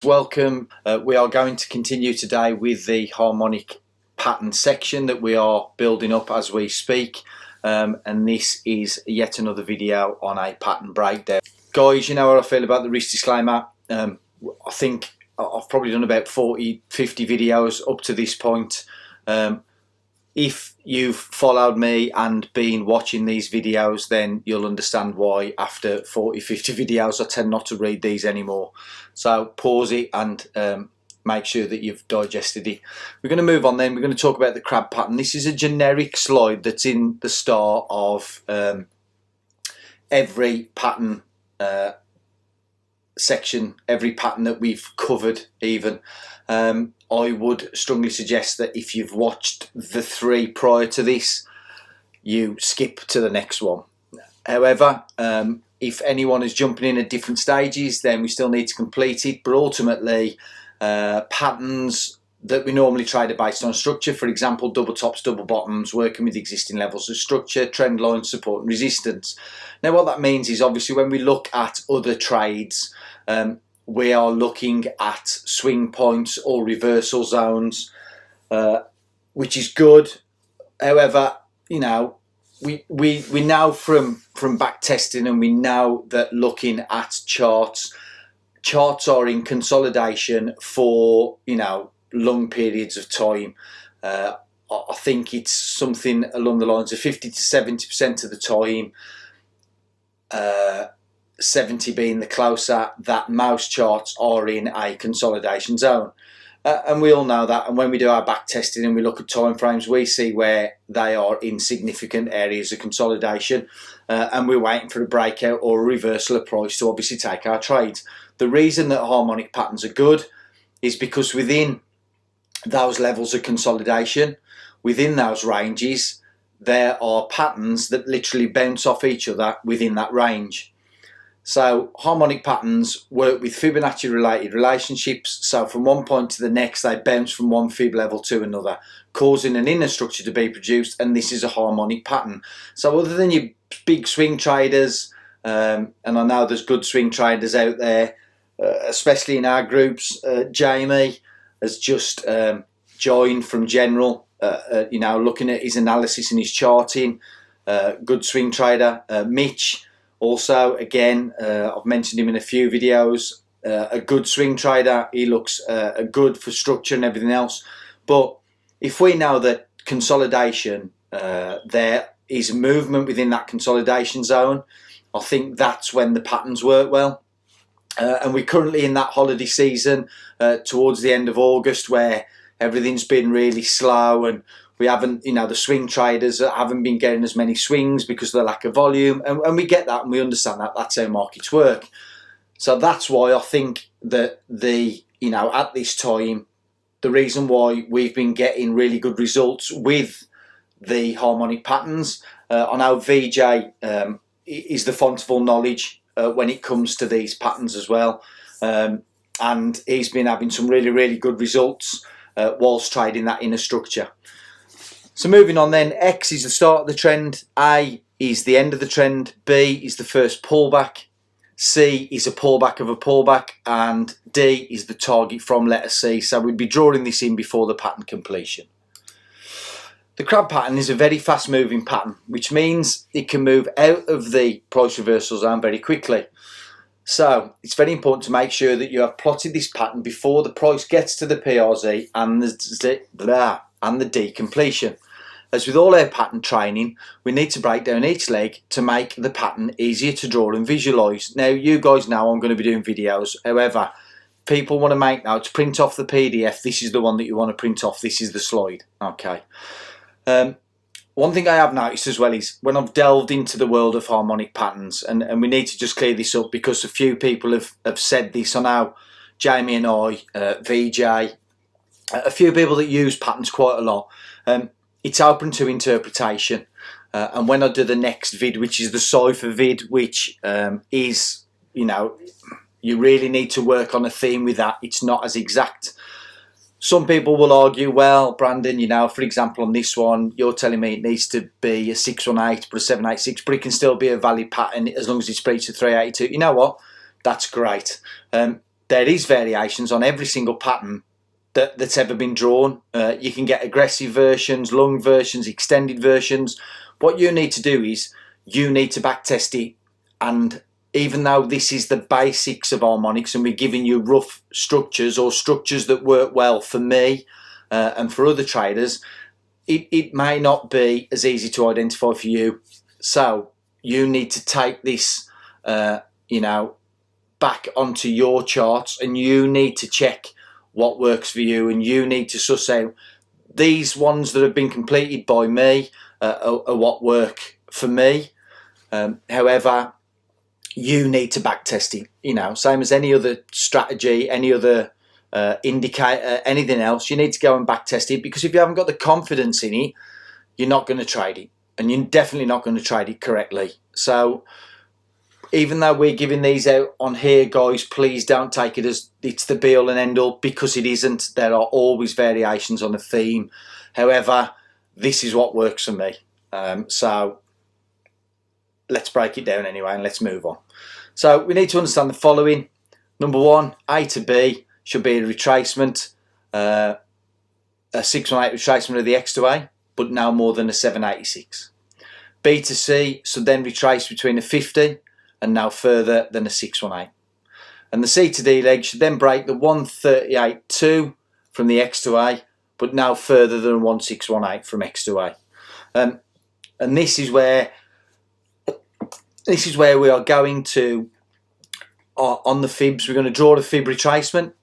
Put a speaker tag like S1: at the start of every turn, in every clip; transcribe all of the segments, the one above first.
S1: Welcome. We are going to continue today with the harmonic pattern section that we are building up as we speak, and this is yet another video on a pattern breakdown. Guys, you know how I feel about the risk disclaimer. I think I've probably done about 40-50 videos up to this point. If you've followed me and been watching these videos, then you'll understand why after 40-50 videos I tend not to read these anymore. So pause it and make sure that you've digested it. We're going to move on then. We're going to talk about the crab pattern. This is a generic slide that's in the start of every pattern section, every pattern that we've covered even. I would strongly suggest that if you've watched the 3 prior to this, you skip to the next one. However, if anyone is jumping in at different stages, then we still need to complete it. But ultimately, patterns that we normally trade are based on structure. For example, double tops, double bottoms, working with existing levels of structure, trend lines, support and resistance. Now what that means is obviously when we look at other trades, we are looking at swing points or reversal zones, which is good. However, you know, we know from back testing, and we know that looking at charts are in consolidation for, you know, long periods of time. I think it's something along the lines of 50 to 70% of the time, 70 being the closer, that most charts are in a consolidation zone. And we all know that, and when we do our back testing and we look at time frames, we see where they are in significant areas of consolidation, and we're waiting for a breakout or a reversal of price to obviously take our trades. The reason that harmonic patterns are good is because within those levels of consolidation, within those ranges, there are patterns that literally bounce off each other within that range. So harmonic patterns work with Fibonacci related relationships. So from one point to the next, they bounce from one fib level to another, causing an inner structure to be produced, and this is a harmonic pattern. So other than your big swing traders, and I know there's good swing traders out there, especially in our groups, Jamie has just joined from General, you know, looking at his analysis and his charting, good swing trader. Mitch, also, again, I've mentioned him in a few videos, a good swing trader. He looks good for structure and everything else. But if we know that consolidation, there is movement within that consolidation zone, I think that's when the patterns work well. And we're currently in that holiday season towards the end of August, where everything's been really slow, and we haven't, you know, the swing traders haven't been getting as many swings because of the lack of volume, and we get that and we understand that. That's how markets work. So that's why I think that you know, at this time, the reason why we've been getting really good results with the harmonic patterns, I know VJ is the font of all knowledge when it comes to these patterns as well, and he's been having some really good results whilst trading that inner structure. So moving on then, X is the start of the trend, A is the end of the trend, B is the first pullback, C is a pullback of a pullback, and D is the target from letter C. So we'd be drawing this in before the pattern completion. The crab pattern is a very fast moving pattern, which means it can move out of the price reversal zone very quickly. So it's very important to make sure that you have plotted this pattern before the price gets to the PRZ and the D completion. As with all our pattern training, we need to break down each leg to make the pattern easier to draw and visualise. Now, you guys know I'm going to be doing videos. However, people want to make notes, print off the PDF. This is the one that you want to print off. This is the slide. Okay. One thing I have noticed as well is when I've delved into the world of harmonic patterns, and we need to just clear this up because a few people have said this. I know Jamie and I, VJ, a few people that use patterns quite a lot. It's open to interpretation, and when I do the next vid, which is the cipher vid, which is, you know, you really need to work on a theme with that. It's not as exact. Some people will argue, well, Brandon, you know, for example, on this one, you're telling me it needs to be a 618 but a 786, but it can still be a valid pattern as long as it's breached to 382. You know what? That's great. there is variations on every single pattern that's ever been drawn. You can get aggressive versions, long versions, extended versions. What you need to do is you need to back test it, and even though this is the basics of harmonics and we're giving you rough structures or structures that work well for me and for other traders, it may not be as easy to identify for you. So you need to take this you know, back onto your charts, and you need to check what works for you, and you need to suss out these ones that have been completed by me are what work for me. However, you need to back test it, you know, same as any other strategy, any other indicator, anything else. You need to go and back test it, because if you haven't got the confidence in it, you're not going to trade it, and you're definitely not going to trade it correctly. So even though we're giving these out on here, guys, please don't take it as it's the be all and end all, because it isn't. There are always variations on a theme. However, this is what works for me. So let's break it down anyway, and let's move on. So we need to understand the following. Number one, A to B should be a retracement, a 618 retracement of the X to A, but no more than a 786. B to C should then retrace between a 50 and no further than a 618. And the C to D leg should then break the 138.2 from the X to A, but no further than 1618 from X to A. And this is where we are going to, on the fibs, we're going to draw the fib retracement,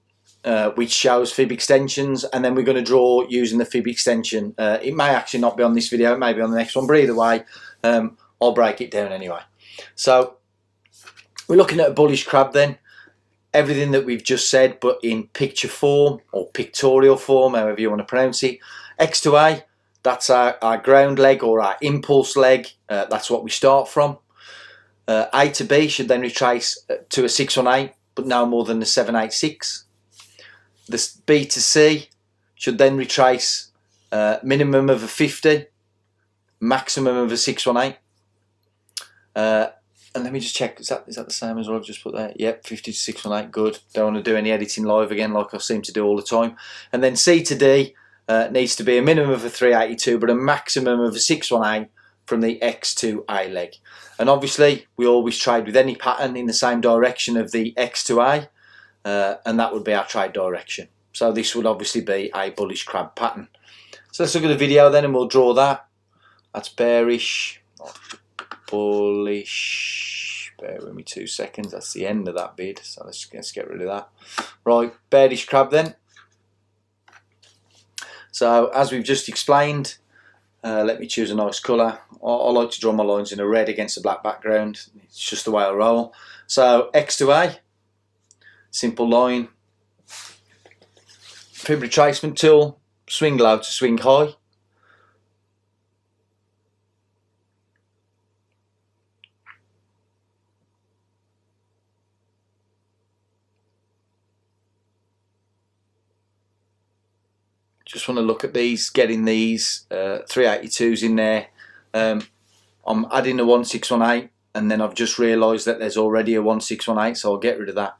S1: which shows fib extensions, and then we're going to draw using the fib extension. It may actually not be on this video, it may be on the next one, but either way, I'll break it down anyway. So we're looking at a bullish crab then. Everything that we've just said, but in picture form or pictorial form, however you want to pronounce it. X to A, that's our ground leg or our impulse leg. That's what we start from. A to B should then retrace to a 618, but no more than the 786. The B to C should then retrace minimum of a 50, maximum of a 618. And let me just check, is that the same as what I've just put there? Yep, 50 to 618, good. Don't want to do any editing live again like I seem to do all the time. And then C to D needs to be a minimum of a 382, but a maximum of a 618 from the X to A leg. And obviously, we always trade with any pattern in the same direction of the X to A, and that would be our trade direction. So this would obviously be a bullish crab pattern. So let's look at the video then, and we'll draw that. That's bearish, bullish. Bear with me 2 seconds. That's the end of that bid. So let's get rid of that. Right, bearish crab then. So as we've just explained, let me choose a nice colour. I like to draw my lines in a red against a black background. It's just the way I roll. So X to A, simple line. Fib retracement tool, swing low to swing high. Just want to look at these, getting these 382s in there. I'm adding a 1618, and then I've just realised that there's already a 1618, so I'll get rid of that.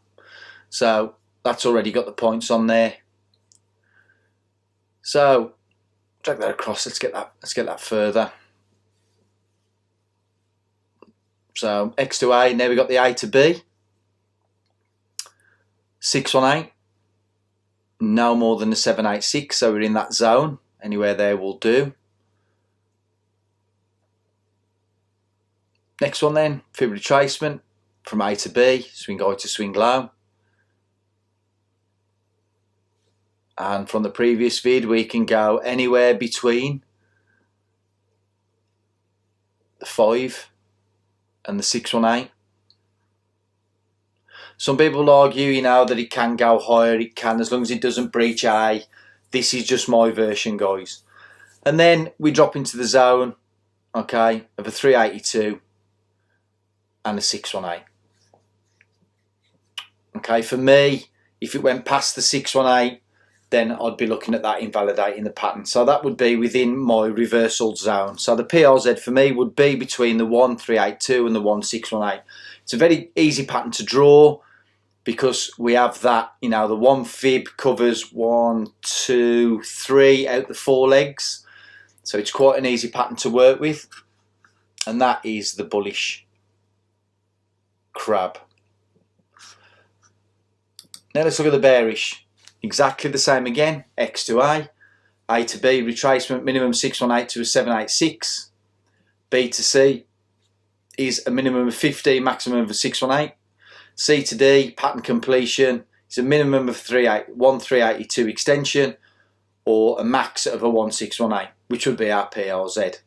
S1: So that's already got the points on there. So drag that across. Let's get that further. So X to A. Now we got the A to B. 618. No more than the 786, so we're in that zone. Anywhere there will do. Next one then, fib retracement from A to B, swing high to swing low. And from the previous vid, we can go anywhere between the 5 and the 618. Some people argue, you know, that it can go higher. It can, as long as it doesn't breach A. This is just my version, guys. And then we drop into the zone, okay, of a 382 and a 618. Okay, for me, if it went past the 618, then I'd be looking at that invalidating the pattern. So that would be within my reversal zone. So the PRZ for me would be between the 1382 and the 1618. It's a very easy pattern to draw. because we have that, you know, the one fib covers 1, 2, 3 out the 4 legs. So it's quite an easy pattern to work with. And that is the bullish crab. Now let's look at the bearish. Exactly the same again. X to A to B, retracement minimum 618 to a 786. B to C is a minimum of 50, maximum of 618. C to D, pattern completion, is a minimum of 1382 extension, or a max of a 1618, which would be our PRZ.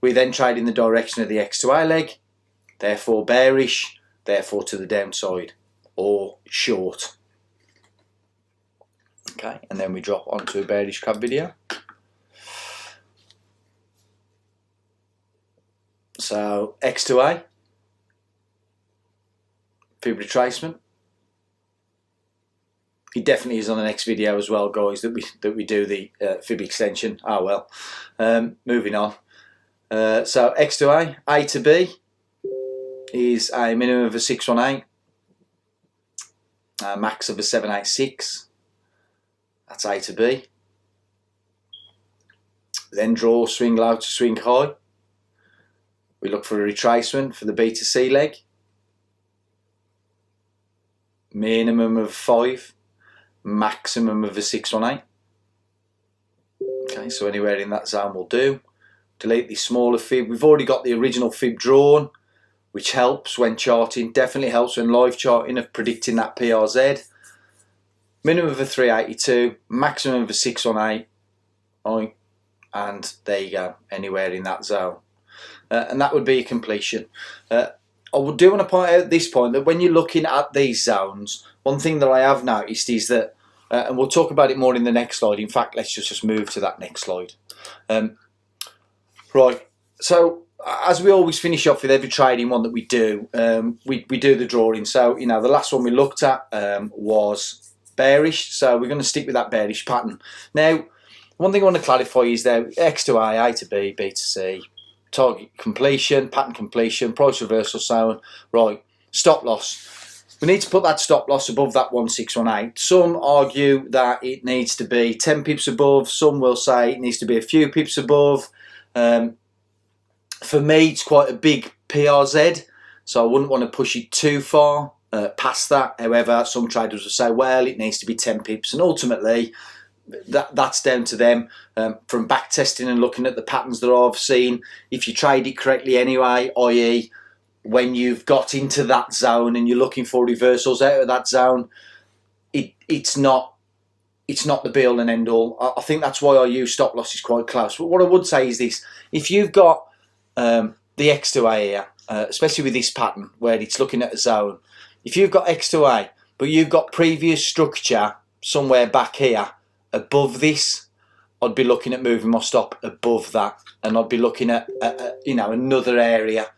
S1: We then trade in the direction of the X to A leg, therefore bearish, therefore to the downside, or short. Okay, and then we drop onto a bearish crab video. So X to A, fib retracement. It definitely is on the next video as well, guys, that we do the fib extension. Oh well. Moving on. So X to A to B is a minimum of a 618, a max of a 786. That's A to B. Then draw, swing low to swing high. We look for a retracement for the B to C leg. Minimum of 5, maximum of a 618. Okay, so anywhere in that zone will do. Delete the smaller fib. We've already got the original fib drawn, which helps when charting. Definitely helps when live charting of predicting that PRZ. Minimum of a 382, maximum of a 618. Right, and there you go, anywhere in that zone. And that would be a completion. I do want to point out at this point that when you're looking at these zones, one thing that I have noticed is that, and we'll talk about it more in the next slide. In fact, let's just move to that next slide. Right, so as we always finish off with every trading one that we do, we do the drawing. So, you know, the last one we looked at was bearish, so we're going to stick with that bearish pattern. Now, one thing I want to clarify is that X to A to B, B to C, target completion, pattern completion, price reversal zone, right, stop loss. We need to put that stop loss above that 1618. Some argue that it needs to be 10 pips above, some will say it needs to be a few pips above. For me, it's quite a big PRZ, so I wouldn't want to push it too far past that. However, some traders will say, well, it needs to be 10 pips, and ultimately that's down to them. From back testing and looking at the patterns that I've seen, if you trade it correctly anyway, i.e. when you've got into that zone and you're looking for reversals out of that zone, it's not the be all and end all. I think that's why I use stop losses quite close. But what I would say is this: if you've got the X to A here, especially with this pattern where it's looking at a zone, if you've got X to A, but you've got previous structure somewhere back here above this, I'd be looking at moving my stop above that, and I'd be looking at you know, another area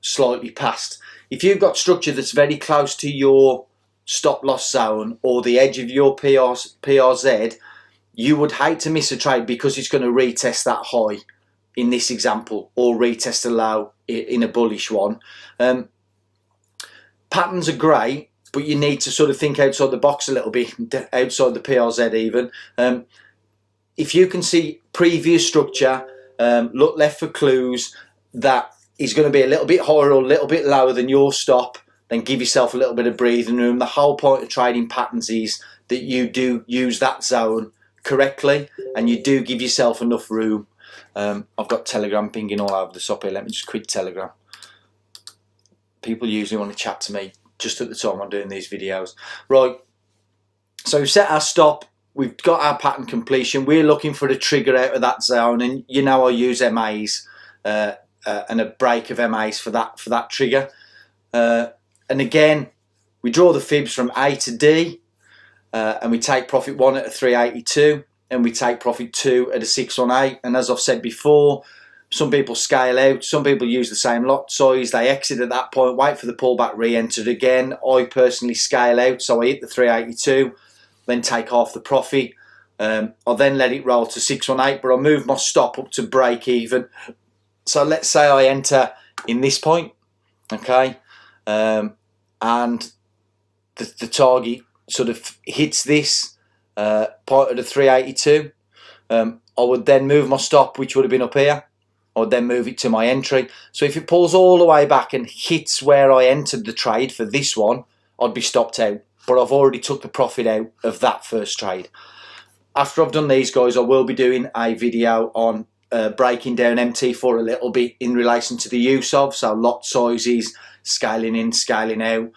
S1: slightly past. If you've got structure that's very close to your stop loss zone or the edge of your PRZ, you would hate to miss a trade because it's going to retest that high in this example, or retest a low in a bullish one. Patterns are great, but you need to sort of think outside the box a little bit, outside the PRZ even. If you can see previous structure, look left for clues that is going to be a little bit higher or a little bit lower than your stop, then give yourself a little bit of breathing room. The whole point of trading patterns is that you do use that zone correctly and you do give yourself enough room. I've got Telegram pinging all over the shop here. Let me just quit Telegram. People usually want to chat to me just at the time I'm doing these videos. Right, so we've set our stop, we've got our pattern completion, we're looking for a trigger out of that zone, and you know I use MAs and a break of MAs for that trigger. And again, we draw the fibs from A to D, and we take profit 1 at a 382, and we take profit 2 at a 618. And as I've said before, some people scale out, some people use the same lot size, they exit at that point, wait for the pullback, re-enter again. I personally scale out, so I hit the 382, then take half the profit. I'll then let it roll to 618, but I'll move my stop up to break even. So let's say I enter in this point, okay, and the target sort of hits this part of the 382, I would then move my stop, which would have been up here. I would then move it to my entry. So if it pulls all the way back and hits where I entered the trade for this one, I'd be stopped out. But I've already took the profit out of that first trade. After I've done these, guys, I will be doing a video on breaking down MT4 a little bit in relation to the use of, so lot sizes, scaling in, scaling out,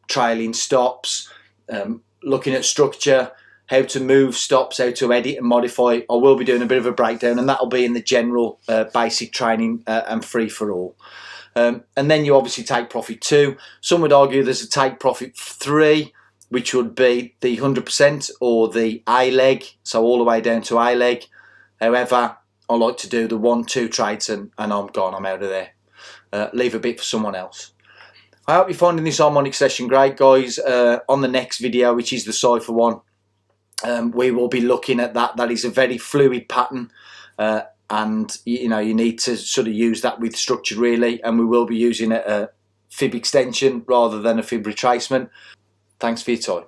S1: trailing stops, looking at structure, how to move stops, how to edit and modify. I will be doing a bit of a breakdown, and that'll be in the general basic training and free for all. And then you obviously take profit 2. Some would argue there's a take profit 3, which would be the 100% or the A leg, so all the way down to A leg. However, I like to do the 1-2 trades and I'm gone, I'm out of there. Leave a bit for someone else. I hope you're finding this harmonic session great, guys. On the next video, which is the cipher one, we will be looking at that. That is a very fluid pattern, and you know, you need to sort of use that with structure really, and we will be using a fib extension rather than a fib retracement. Thanks for your time.